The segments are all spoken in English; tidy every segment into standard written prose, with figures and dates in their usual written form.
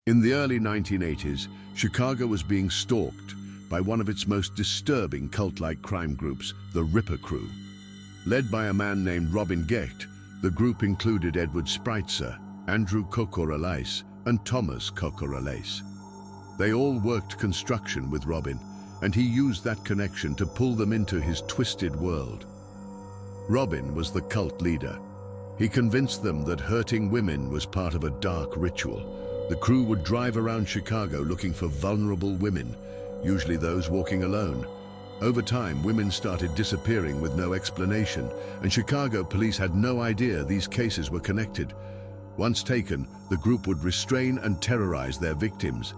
In the early 1980s, Chicago was being stalked by one of its most disturbing cult-like crime groups, the Ripper Crew. Led by a man named Robin Gecht, the group included Edward Spritzer, Andrew Kokoraleis, and Thomas Kokoraleis. They all worked construction with Robin, and he used that connection to pull them into his twisted world. Robin was the cult leader. He convinced them that hurting women was part of a dark ritual. The crew would drive around Chicago looking for vulnerable women, usually those walking alone. Over time, women started disappearing with no explanation, and Chicago police had no idea these cases were connected. Once taken, the group would restrain and terrorize their victims.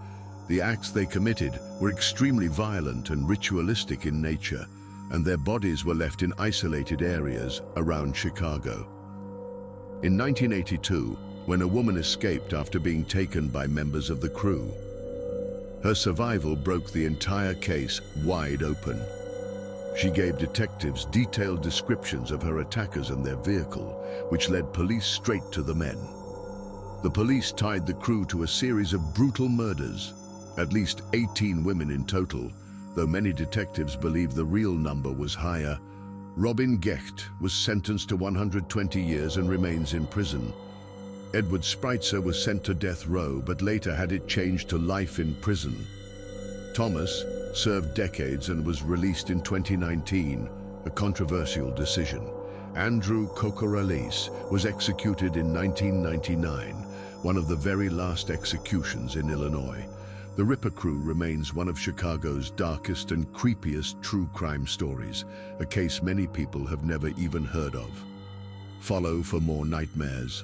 The acts they committed were extremely violent and ritualistic in nature, and their bodies were left in isolated areas around Chicago. In 1982, when a woman escaped after being taken by members of the crew, her survival broke the entire case wide open. She gave detectives detailed descriptions of her attackers and their vehicle, which led police straight to the men. The police tied the crew to a series of brutal murders, at least 18 women in total, though many detectives believe the real number was higher. Robin Gecht was sentenced to 120 years and remains in prison. Edward Spritzer was sent to death row, but later had it changed to life in prison. Thomas served decades and was released in 2019, a controversial decision. Andrew Kokoraleis was executed in 1999, one of the very last executions in Illinois. The Ripper Crew remains one of Chicago's darkest and creepiest true crime stories, a case many people have never even heard of. Follow for more nightmares.